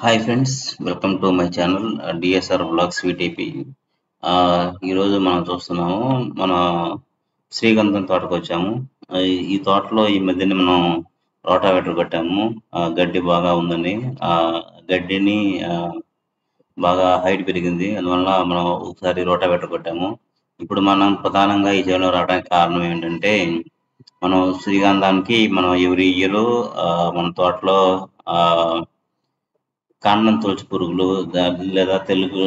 Hi friends, welcome to my channel DSR blogs VTP. ఈరోజు మనం చూస్తున్నాము మన శ్రీగంధం తోటకు వచ్చాము. ఈ తోటలో ఈ మధ్యన మనం రోటావేటర్ కొట్టాము. గడ్డి బాగా ఉందని ఆ గడ్డిని బాగా హైట్ పెరిగింది. అందువల్ల మనం ఒకసారి రోటావేటర్ కొట్టాము. ఇప్పుడు మనం ప్రధానంగా ఈ చేనులో రావడానికి కారణం ఏంటంటే, మనం శ్రీగంధానికి మనం ఎవ్రీ ఇయర్ మన తోటలో ఆ కాండం తొలచు పురుగులు లేదా తెలుగు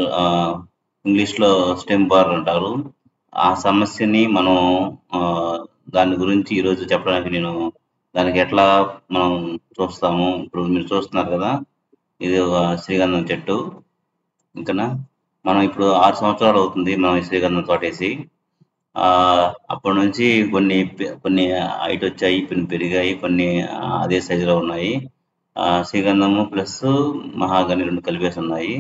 ఇంగ్లీష్లో స్టెమ్ బార్ అంటారు. ఆ సమస్యని మనం ఆ, దాని గురించి ఈరోజు చెప్పడానికి నేను దానికి ఎట్లా మనం చూస్తాము. ఇప్పుడు మీరు చూస్తున్నారు కదా, ఇది ఒక శ్రీగంధం చెట్టు. ఇంకనా మనం ఇప్పుడు 6 సంవత్సరాలు అవుతుంది మనం ఈ శ్రీగంధం తోటేసి. ఆ, అప్పటి నుంచి కొన్ని హైట్ వచ్చాయి, కొన్ని పెరిగాయి, కొన్ని అదే సైజులో ఉన్నాయి. శ్రీగంధము ప్లస్ మహాగని రెండు కలిపేసి ఉన్నాయి.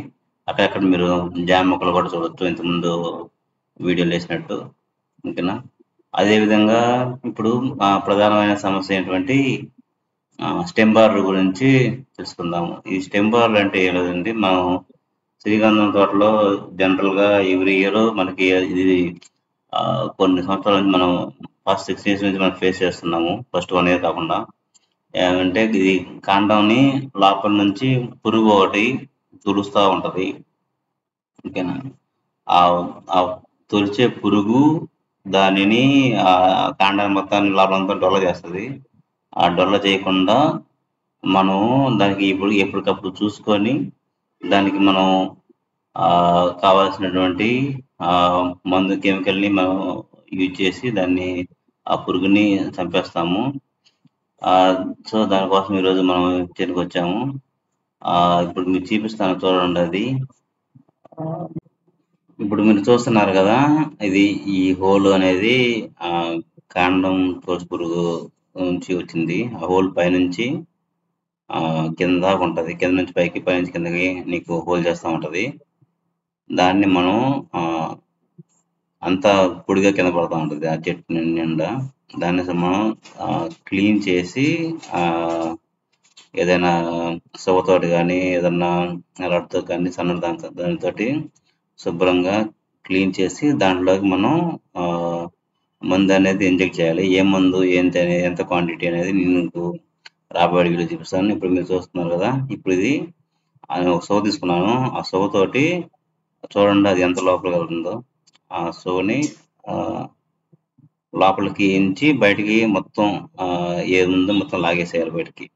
అక్కడక్కడ మీరు జామ మొక్కలు కూడా చూడొచ్చు, ఇంతకుముందు వీడియోలు వేసినట్టు. ఓకేనా. అదేవిధంగా ఇప్పుడు ప్రధానమైన సమస్య ఏంటంటే స్టెమ్ బార్ గురించి తెలుసుకుందాము. ఈ స్టెమ్ బార్ అంటే ఏం లేదండి, మనం శ్రీగంధం తోటలో జనరల్గా ఎవ్రీ ఇయర్ మనకి ఇది కొన్ని సంవత్సరాల నుంచి మనం ఫస్ట్ 6 years నుంచి మనం ఫేస్ చేస్తున్నాము. ఫస్ట్ 1 year కాకుండా ఏమంటే ఇది కాండంని లోపల నుంచి పురుగు ఒకటి తులుస్తూ ఉంటది. ఓకేనా. ఆ ఆ తొలిచే పురుగు దానిని ఆ కాండాన్ని మొత్తాన్ని లోపలంతా డొల్ల చేస్తుంది. ఆ డొల్ల చేయకుండా మనం దానికి ఇప్పుడు ఎప్పటికప్పుడు చూసుకొని దానికి మనం కావాల్సినటువంటి మందు కెమికల్ని మనం యూజ్ చేసి దాన్ని ఆ పురుగుని చంపేస్తాము. సో దానికోసం ఈరోజు మనం చేనుకు వచ్చాము. ఇప్పుడు మీకు చూపిస్తాను, చూడండి. అది ఇప్పుడు మీరు చూస్తున్నారు కదా, ఇది ఈ హోల్ అనేది కాండం తోసి పురుగు నుంచి వచ్చింది. ఆ హోల్ పైనుంచి కింద ఉంటది, కింద నుంచి పైకి, పైనుంచి కిందకి నీకు హోల్ చేస్తూ ఉంటది. దాన్ని మనం అంతా పొడిగా కింద పడతా ఉంటుంది ఆ చెట్టు నిండా. దాన్ని మనం క్లీన్ చేసి ఏదైనా సవ్వతోటి కానీ ఏదన్నా రడ్తో కానీ సన్న దానితోటి శుభ్రంగా క్లీన్ చేసి దాంట్లోకి మనం మందు అనేది ఇంజెక్ట్ చేయాలి. ఏ మందు ఏంటి అనేది, ఎంత క్వాంటిటీ అనేది నేను రాబోయే వీడియో చూపిస్తాను. ఇప్పుడు మీరు చూస్తున్నారు కదా, ఇప్పుడు ఇది ఒక సోవ తీసుకున్నాను. ఆ సోవతోటి చూడండి అది ఎంత లోపలికి వెళ్తుందో. ఆ సోని లోపలికి ఇంచి బయటికి మొత్తం ఏది ఉందో మొత్తం లాగేసేయాలి బయటికి.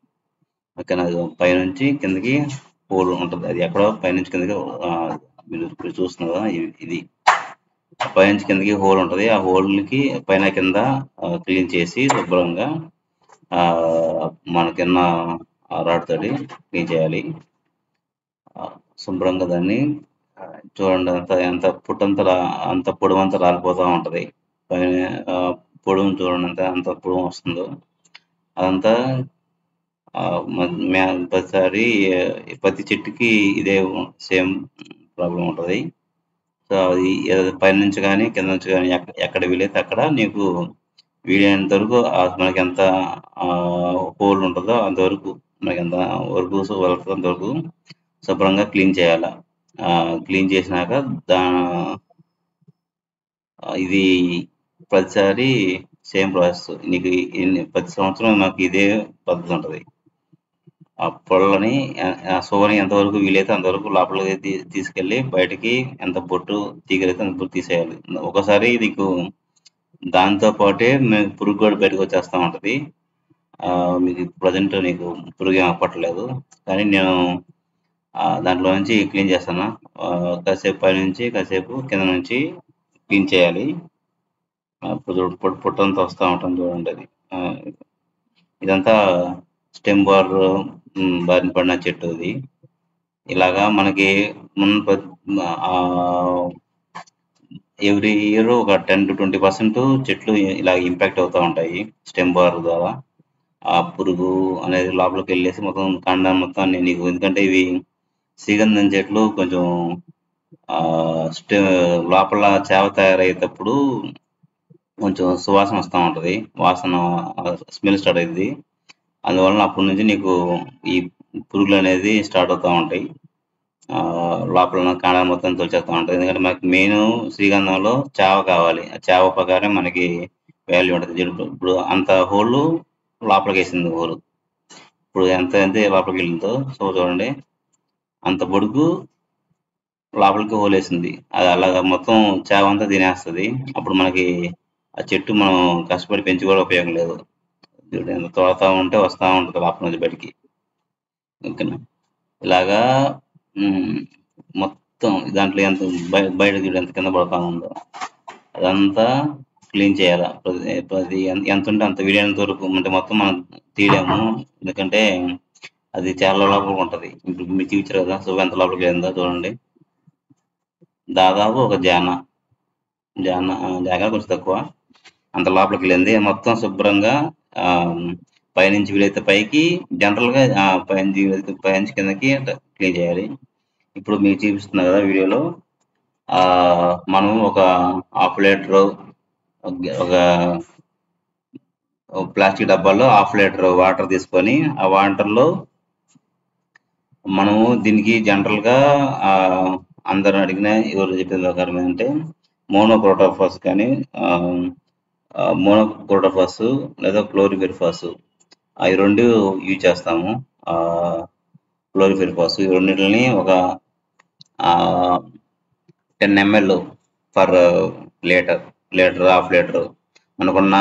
ఓకేనా. పైనుంచి కిందకి హోల్ ఉంటుంది, అది ఎక్కడో పైనుంచి కిందకి మీరు ఇప్పుడు చూస్తున్నారు కదా, ఇది పైనుంచి కిందకి హోల్ ఉంటుంది. ఆ హోల్కి పైన కింద క్లీన్ చేసి శుభ్రంగా మనకిన్న రాడ్ తోటి క్లీన్ చేయాలి. శుభ్రంగా దాన్ని చూడండి, ఎంత పుట్టంతా అంత పొడవంతా రాలిపోతూ ఉంటుంది. పైన పొడవును చూడండి అంత పొడవు వస్తుందో. అదంతా ప్రతిసారి ప్రతి చెట్టుకి ఇదే సేమ్ ప్రాబ్లం ఉంటుంది. సో అది పైనుంచి కానీ కింద నుంచి కానీ ఎక్కడ వీలైతే అక్కడ నీకు వీలైనంత వరకు మనకి ఎంత హోల్ ఉంటుందో అంతవరకు, మనకి ఎంత వరకు వెళ్తుందో అంతవరకు శుభ్రంగా క్లీన్ చేయాలి. క్లీన్ చేసినాక ఇది ప్రతిసారి సేమ్ ప్రాసెస్. నీకు ప్రతి సంవత్సరం నాకు ఇదే పద్ధతి ఉంటుంది. ఆ పొలని ఆ సోవని ఎంతవరకు వీలైతే అంతవరకు లోపలికి తీసుకెళ్ళి బయటకి ఎంత బొట్టు తీగలైతే అంత బొట్టు తీసేయాలి. ఒకసారి నీకు దాంతో పాటే పురుగు కూడా బయటకు వచ్చేస్తూ ఉంటుంది. మీకు ప్రజెంట్ నీకు పురుగు ఏం అప్పట్లేదు, కానీ నేను దాంట్లో నుంచి క్లీన్ చేస్తాను. కాసేపు పైనుంచి కాసేపు కింద నుంచి క్లీన్ చేయాలి. పుట్టంతా వస్తూ ఉంటుంది చూడండి. అది ఇదంతా స్టెమ్ బారిన పడిన చెట్టు. ఇది ఇలాగా మనకి ఎవ్రీ ఇయర్ ఒక 10 to 20% చెట్లు ఇలా ఇంపాక్ట్ అవుతూ ఉంటాయి స్టెమ్ బార్ ద్వారా. ఆ పురుగు అనేది లోపలికి వెళ్ళేసి మొత్తం కాండాన్ని మొత్తాన్ని నీకు, ఎందుకంటే ఇవి శ్రీగంధం చెట్లు కొంచెం లోపల చేవ తయారయ్యేటప్పుడు కొంచెం సువాసన వస్తూ ఉంటుంది, వాసన స్మెల్ స్టార్ట్ అయింది. అందువలన అప్పటి నుంచి నీకు ఈ పురుగులు అనేది స్టార్ట్ అవుతూ ఉంటాయి. లోపల ఉన్న కాండాలు మొత్తం తొలిచేస్తూ ఉంటాయి. ఎందుకంటే మనకి మెయిన్ శ్రీగంధంలో చావ కావాలి. ఆ చావ ప్రకారం మనకి వాల్యూ ఉంటుంది. ఇప్పుడు అంత హోలు లోపలికేసింది హోలు. ఇప్పుడు ఎంత లోపలికి వెళ్ళిందో చూడండి, అంత పొడుగు లోపలికి హోలేసింది. అది అలాగా మొత్తం చావ అంతా తినేస్తుంది. అప్పుడు మనకి ఆ చెట్టు మనం కష్టపడి పెంచి కూడా ఉపయోగం లేదు. తోడుతా ఉంటే వస్తూ ఉంటుంది లోపల నుంచి బయటికి. ఓకేనా, ఇలాగా మొత్తం దాంట్లో ఎంత బయట చూడు ఎంత కింద పడతా ఉందో అదంతా క్లీన్ చేయాలి. ప్రతి ఎంత ఉంటే అంత వీలైనంత వరకు. అంటే మొత్తం మనం తీయలేము, ఎందుకంటే అది చాలా లోపలికి ఉంటుంది. ఇప్పుడు మీరు చూపించారు కదా, సో ఎంత లోపలికి వెళ్ళిందో చూడండి. దాదాపు ఒక జాగా కొంచెం తక్కువ అంత లోపలికి వెళ్ళింది. మొత్తం శుభ్రంగా పైనుంచి వీలైతే పైకి, జనరల్గా పైనుంచి కిందకి క్లీన్ చేయాలి. ఇప్పుడు మీరు చూపిస్తున్నారు కదా వీడియోలో, మనం ఒక హాఫ్ లీటరు ఒక ప్లాస్టిక్ డబ్బాలో హాఫ్ లీటర్ వాటర్ తీసుకొని, ఆ వాటర్లో మనము దీనికి జనరల్గా అందరు అడిగిన ఎవరు చెప్పిన ప్రకారం ఏంటంటే మోనోక్రోటోఫాస్ కానీ మోనోక్రోటోఫాస్ లేదా క్లోరిఫెరిఫాస్, అవి రెండు యూజ్ చేస్తాము. క్లోరిఫెరిఫాస్ ఈ రెండింటిని ఒక 10 ml per litre half litre మనకున్న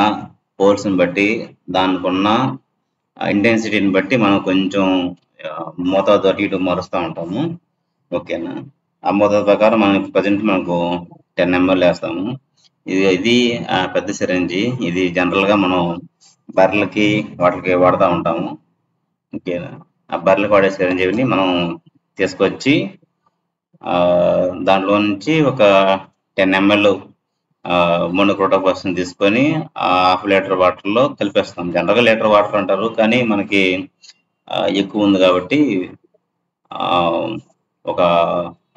పోర్స్ని బట్టి, దానికున్న ఇంటెన్సిటీని బట్టి మనం కొంచెం మోతాదు అటు ఇటు మారుస్తూ ఉంటాము. ఓకేనా, ఆ మోతాదు ప్రకారం ప్రజెంట్ మనకు 10 ml వేస్తాము. ఇది పెద్ద సిరంజి. ఇది జనరల్గా మనం బర్రెలకి వాటికి వాడుతూ ఉంటాము. ఓకేనా, ఆ బర్రెలకు వాడే సిరంజిని మనం తీసుకొచ్చి దాంట్లో నుంచి ఒక 10 ml మోనోక్రోటోఫాస్ని తీసుకొని హాఫ్ లీటర్ వాటర్లో కలిపేస్తాం. జనరల్గా లీటర్ వాటర్ అంటారు, కానీ మనకి ఎక్కువ ఉంది కాబట్టి ఒక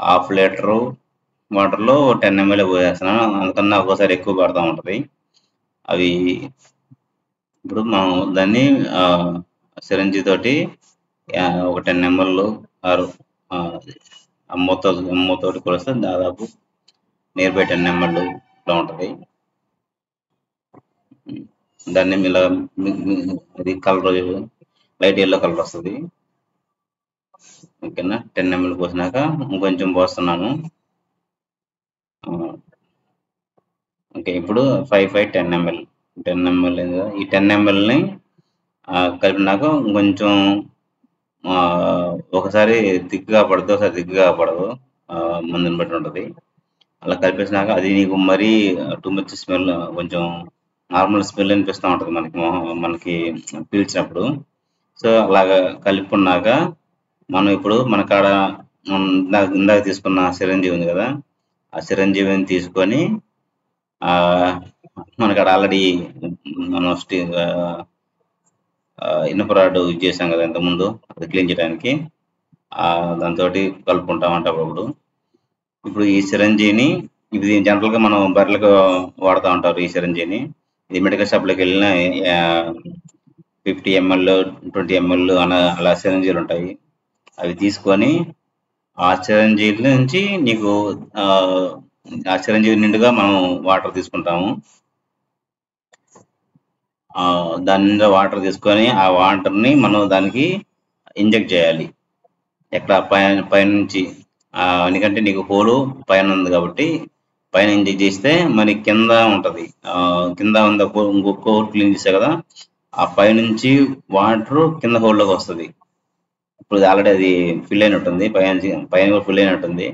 హాఫ్ లీటరు వాటర్లో 10 ml పోసేస్తున్నాను. అందుకన్నా ఒక్కోసారి ఎక్కువ పడుతూ ఉంటుంది. అవి ఇప్పుడు మనం దాన్ని సిరంజి తోటి ఒక 10 ml అమ్మతోటి కొలిస్తే దాదాపు నియర్ బై 10 ml ఇట్లా ఉంటుంది. దాన్ని ఇలా అది కలర్ లైట్ ఎల్లో కలర్ వస్తుంది. ఓకేనా, 10 ml పోసినాక ఇంకొంచెం పోస్తున్నాను. ఓకే, ఇప్పుడు 10 ml ఈ 10 mlని కలిపినాక కొంచెం ఒకసారి థిక్గా పడుతుంది, ఒకసారి థిక్గా పడదు, మందుని బట్టి ఉంటుంది. అలా కలిపేసినాక అది నీకు మరీ టూ మచ్ స్మెల్, కొంచెం నార్మల్ స్మెల్ అనిపిస్తూ ఉంటుంది మనకి పీల్చినప్పుడు. సో అలాగా కలుపుకున్నాక మనం ఇప్పుడు మన కాడ ఇందాక తీసుకున్న సిరంజీ ఉంది కదా, ఆ సిరంజీవిని తీసుకొని మనకాడ ఆల్రెడీ మనం ఇనుప రాడ్ యూజ్ చేసాం కదా ఇంతకుముందు, అది క్లీన్ చేయడానికి, దాంతో కలుపుకుంటామంట. ఇప్పుడు ఈ సిరంజీని, ఇది జనరల్గా మనం బర్రెలకు వాడుతూ ఉంటారు ఈ సిరంజీని. ఇది మెడికల్ షాప్లోకి వెళ్ళిన 50 ml 20 ml అలా సిరంజీలు ఉంటాయి. అవి తీసుకొని ఆ సిరంజీల నుంచి నీకు ఆ సిరంజీ నిండుగా మనం వాటర్ తీసుకుంటాము. దాని నిండా వాటర్ తీసుకొని ఆ వాటర్ని మనం దానికి ఇంజెక్ట్ చేయాలి. ఎక్కడ పైనుంచి, ఎందుకంటే నీకు హోలు పైన ఉంది కాబట్టి పైన ఇంజెక్ట్ చేస్తే మరి కింద ఉంటుంది, కింద ఉంది ఇంకొక హోల్ క్లీన్ చేసా కదా, ఆ పైనుంచి వాటర్ కింద హోల్లోకి వస్తుంది. ఇప్పుడు ఆల్రెడీ అది ఫిల్ అయినట్టుంది, పైన కూడా ఫిల్ అయినట్టుంది,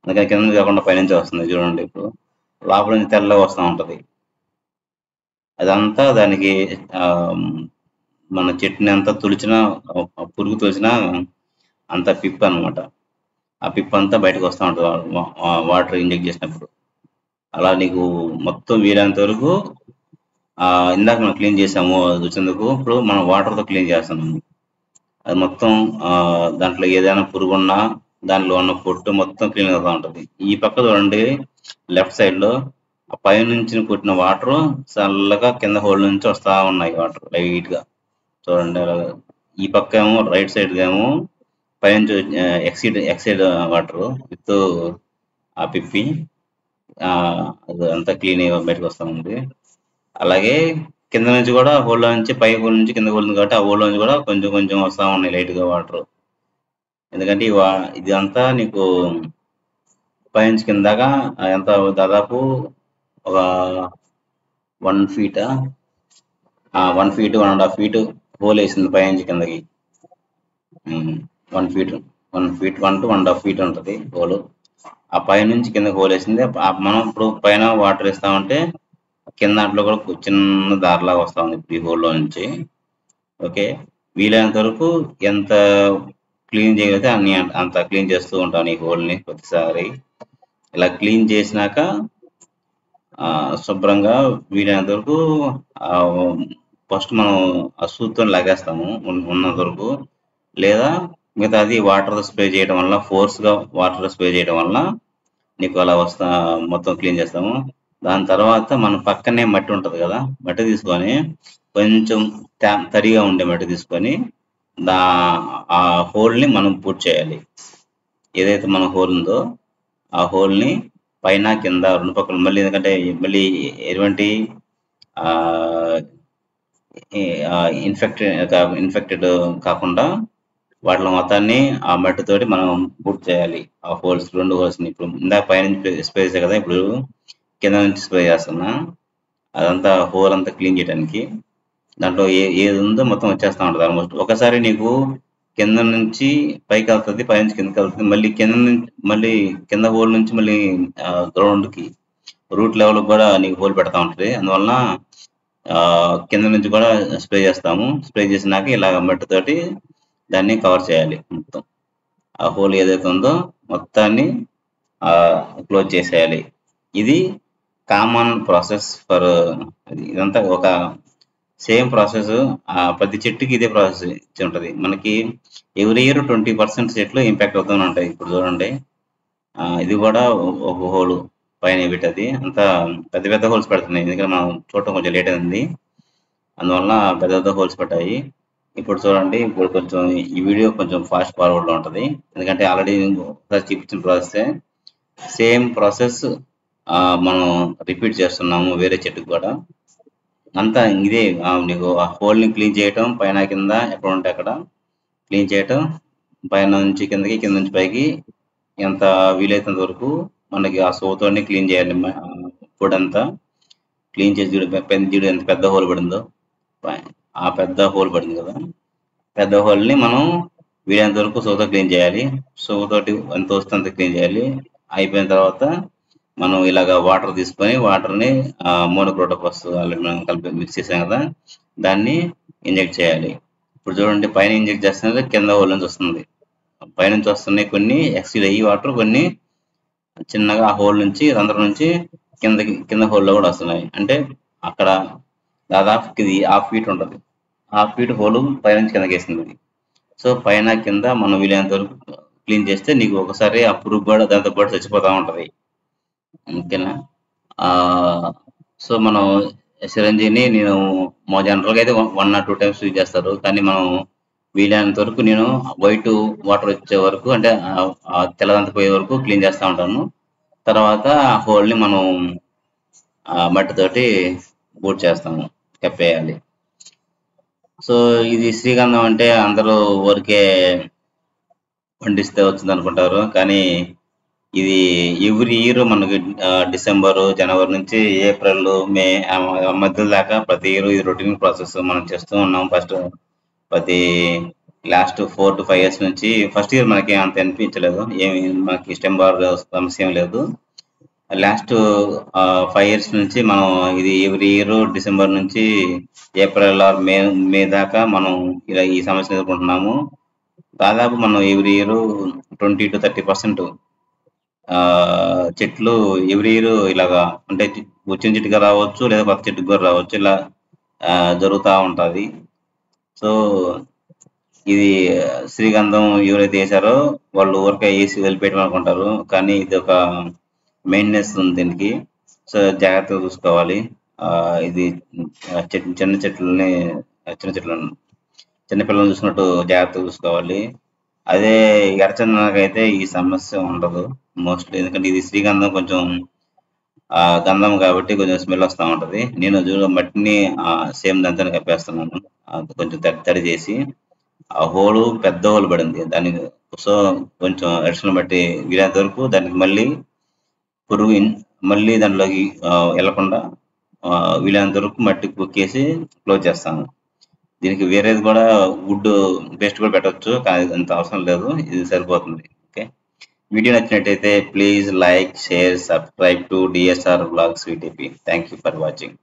అందుకని కింద కాకుండా పైనుంచి వస్తుంది. చూడండి, ఇప్పుడు లోపల నుంచి తెల్లగా వస్తూ ఉంటుంది. అదంతా దానికి మన చెట్టుని అంతా తులిచిన, పురుగు తోలిచిన అంత పిప్ అనమాట. ఆ పిప్ అంతా బయటకు వస్తూ ఉంటుంది వాటర్ ఇంజెక్ట్ చేసినప్పుడు. అలా నీకు మొత్తం వీలైనంత వరకు ఇందాక మనం క్లీన్ చేసాము వచ్చినందుకు, ఇప్పుడు మనం వాటర్తో క్లీన్ చేస్తున్నాము. అది మొత్తం దాంట్లో ఏదైనా పురుగు ఉన్నా దాంట్లో ఉన్న పొట్టు మొత్తం క్లీన్ అవుతూ ఉంటుంది. ఈ పక్క చూడండి, లెఫ్ట్ సైడ్లో ఆ పైనుంచి కొట్టిన వాటర్ చల్లగా కింద హోల్ నుంచి వస్తూ ఉన్నాయి వాటర్ లైట్గా. చూడండి, ఈ పక్క ఏమో రైట్ సైడ్ ఏమో పైనుంచి ఎక్సైడ్ వాటర్ విత్ ఆ పిప్పి అది అంతా క్లీన్ అయ్యి బయటకు వస్తూ ఉంది. అలాగే కింద నుంచి కూడా హోల్లో నుంచి పై హోల్ నుంచి కింద హోల్ ఉంది కాబట్టి ఆ హోల్లో నుంచి కూడా కొంచెం కొంచెం వస్తూ ఉన్నాయి లైట్గా వాటర్. ఎందుకంటే ఇది అంతా నీకు పైనుంచి కిందాక ఎంత దాదాపు ఒక 1 ఫీటా 1 ఫీట్ 1.5 ఫీట్ హోల్ వేసింది పైనుంచి కిందకి. 1 ఫీట్ 1 to 1.5 ఫీట్ ఉంటుంది హోల్. ఆ పైనుంచి కిందకి హోల్ వేసింది. మనం ఇప్పుడు పైన వాటర్ ఇస్తామంటే కింద దాంట్లో కూడా చిన్న దారిలాగా వస్తూ ఉంది ఇప్పుడు ఈ హోల్లో నుంచి. ఓకే, వీలైనంత వరకు ఎంత క్లీన్ చేయగలిగితే అంత క్లీన్ చేస్తూ ఉంటాను ఈ హోల్ని ప్రతిసారి. ఇలా క్లీన్ చేసినాక శుభ్రంగా వీలైనంత వరకు ఫస్ట్ మనం ఆ సూత్తో లాగేస్తాము ఉన్నంత వరకు, లేదా మిగతాది వాటర్ స్ప్రే చేయడం వల్ల ఫోర్స్గా వాటర్ స్ప్రే చేయడం వల్ల నీకు అలా మొత్తం క్లీన్ చేస్తాము. దాని తర్వాత మన పక్కనే మట్టి ఉంటుంది కదా, మట్టి తీసుకొని కొంచెం తడిగా ఉండే మట్టి తీసుకొని ఆ హోల్ని మనం పూర్తి చేయాలి. ఏదైతే మన హోల్ ఉందో ఆ హోల్ని పైన కింద 2 పక్కలు మళ్ళీ, ఎందుకంటే మళ్ళీ ఎటువంటి ఇన్ఫెక్టెడ్ కాకుండా వాటిలో మొత్తాన్ని ఆ మట్టితోటి మనం పూర్తి చేయాలి ఆ హోల్స్ 2 హోల్స్ని. ఇప్పుడు ఇందాక పైనుంచి స్ప్రే చేసే కదా, ఇప్పుడు కింద నుంచి స్ప్రే చేస్తున్నా. అదంతా హోల్ అంతా క్లీన్ చేయడానికి దాంట్లో ఏది ఉందో మొత్తం వచ్చేస్తూ ఉంటుంది ఆల్మోస్ట్. ఒకసారి నీకు కింద నుంచి పైకి వెళ్తుంది, పై నుంచి కిందకి వెళ్తుంది, మళ్ళీ కింద హోల్ నుంచి మళ్ళీ గ్రౌండ్కి రూట్ లెవెల్ కూడా నీకు హోల్ పెడతా ఉంటుంది. అందువలన కింద నుంచి కూడా స్ప్రే చేస్తాము. స్ప్రే చేసినాక ఇలాగ మట్టితోటి దాన్ని కవర్ చేయాలి. మొత్తం ఆ హోల్ ఏదైతే ఉందో మొత్తాన్ని క్లోజ్ చేసేయాలి. ఇది కామన్ ప్రాసెస్ ఫర్ ఇదంతా ఒక సేమ్ ప్రాసెస్. ప్రతి చెట్టుకి ఇదే ప్రాసెస్ ఇచ్చి ఉంటుంది. మనకి ఎవ్రీ ఇయర్ 20% చెట్లు ఇంపాక్ట్ అవుతూనే ఉంటాయి. ఇప్పుడు చూడండి, ఇది కూడా ఒక హోల్ పైన పెట్టది, అంతా పెద్ద పెద్ద హోల్స్ పెడుతున్నాయి. ఎందుకంటే మనం చూడటం కొంచెం లేట్ అయింది, అందువల్ల పెద్ద పెద్ద హోల్స్ పెట్టాయి. ఇప్పుడు చూడండి, ఇప్పుడు కొంచెం ఈ వీడియో కొంచెం ఫాస్ట్ ఫార్వర్డ్లో ఉంటుంది, ఎందుకంటే ఆల్రెడీ ఒకసారి చూపించిన ప్రాసెసే. సేమ్ ప్రాసెస్ మనం రిపీట్ చేస్తున్నాము వేరే చెట్టుకు కూడా. అంతా ఇదే, నీకు ఆ హోల్ని క్లీన్ చేయటం, పైన కింద ఎక్కడ ఉంటే అక్కడ క్లీన్ చేయటం, పైన నుంచి కిందకి, కింద నుంచి పైకి ఎంత వీలైనంత వరకు మనకి ఆ సోతోని క్లీన్ చేయాలి. ఫుడ్ అంతా క్లీన్ చేసి చూడు ఎంత పెద్ద హోల్ పడిందో. ఆ పెద్ద హోల్ పడింది కదా, పెద్ద హోల్ని మనం వీలైనంత వరకు సోతో క్లీన్ చేయాలి. సోతోటి ఎంత వస్తే అంత క్లీన్ చేయాలి. అయిపోయిన తర్వాత మనం ఇలాగ వాటర్ తీసుకొని వాటర్ని మోనోక్రోటోఫాస్ ఆల్రెడీ మనం కలిపి మిక్స్ చేసాం కదా, దాన్ని ఇంజెక్ట్ చేయాలి. ఇప్పుడు చూడండి, పైన ఇంజెక్ట్ చేస్తున్నది కింద హోల్ నుంచి వస్తుంది. పైనుంచి వస్తున్నాయి కొన్ని ఎక్సీడ్ అయ్యి వాటర్, కొన్ని చిన్నగా ఆ హోల్ నుంచి రంధ్రం నుంచి కింద హోల్లో కూడా వస్తున్నాయి. అంటే అక్కడ దాదాపు ఇది 1/2 ఫీట్ ఉంటుంది. 1/2 ఫీట్ హోల్ పైనుంచి కిందకి వేసింది. సో పైన కింద మనం వీలైనంత వరకు క్లీన్ చేస్తే నీకు ఒకసారి ఆ పురుగు కూడా దాంతో పాటు చచ్చిపోతూ ఉంటుంది. ఓకేనా? సో మనం సిరంజిని నేను జనరల్గా అయితే 1 or 2 times యూజ్ చేస్తారు, కానీ మనం వీలైనంత వరకు నేను వైట్ వాటర్ వచ్చే వరకు, అంటే తెల్లదంతా పోయే వరకు క్లీన్ చేస్తూ ఉంటాను. తర్వాత ఆ హోల్ని మనం మట్టితోటి బూట్ చేస్తాము, కప్పేయాలి. సో ఇది శ్రీగంధం అంటే అందరూ ఊరికే పండిస్తే వచ్చింది అనుకుంటారు, కానీ ఇది ఎవ్రీ ఇయర్ మనకి డిసెంబరు, జనవరి నుంచి ఏప్రిల్, మే మధ్య దాకా ప్రతి ఇయర్ ఇది రొటీన్ ప్రాసెస్ మనం చేస్తూ ఉన్నాం. ప్రతి లాస్ట్ 4 to 5 years నుంచి. ఫస్ట్ ఇయర్ మనకి అంత అనిపించలేదు, మనకి స్టెంబార్ సమస్య ఏం లేదు. లాస్ట్ 5 years నుంచి మనం ఇది ఎవ్రీ ఇయర్ డిసెంబర్ నుంచి ఏప్రిల్ ఆర్ మే దాకా మనం ఇలా ఈ సమస్యను ఎదుర్కొంటున్నాము. దాదాపు మనం ఎవ్రీ ఇయర్ 20 to 30% చెట్లు ఎవ్రీ ఇయర్ ఇలాగా, అంటే వచ్చిన చెట్టుగా రావచ్చు, లేదా కొత్త చెట్టుకు కూడా రావచ్చు, ఇలా జరుగుతూ ఉంటుంది. సో ఇది శ్రీగంధం ఎవరైతే వేసారో వాళ్ళు ఊరికే వేసి వెళ్ళిపోయటం అనుకుంటారు, కానీ ఇది ఒక మెయింటెనెన్స్ ఉంది దీనికి. సో జాగ్రత్తగా చూసుకోవాలి. ఇది చిన్న చెట్లని చిన్నపిల్లలు చూసినట్టు జాగ్రత్తగా చూసుకోవాలి. అదే ఎర్రచందనానికైతే ఈ సమస్య ఉండదు మోస్ట్లీ, ఎందుకంటే ఇది శ్రీగంధం కొంచెం గంధం కాబట్టి కొంచెం స్మెల్ వస్తూ ఉంటుంది. నేను మట్టిని సేమ్ దాంతో కప్పేస్తున్నాను, అది కొంచెం తడి చేసి. ఆ హోలు పెద్ద హోలు పడింది దానికి, సో కొంచెం ఎడిషనల్ మట్టి వీలైనంత వరకు దానికి మళ్ళీ పురుగు మళ్ళీ దాంట్లోకి వెళ్ళకుండా వీలైనంత వరకు మట్టి కుక్కేసి క్లోజ్ చేస్తాను. దీనికి వేరేది కూడా వుడ్ పేస్ట్ కూడా పెట్టవచ్చు, కానీ అంత అవసరం లేదు, ఇది సరిపోతుంది. ఓకే, వీడియో నచ్చినట్టయితే please like, share, subscribe to DSR vlogs VTP. Thank you for watching.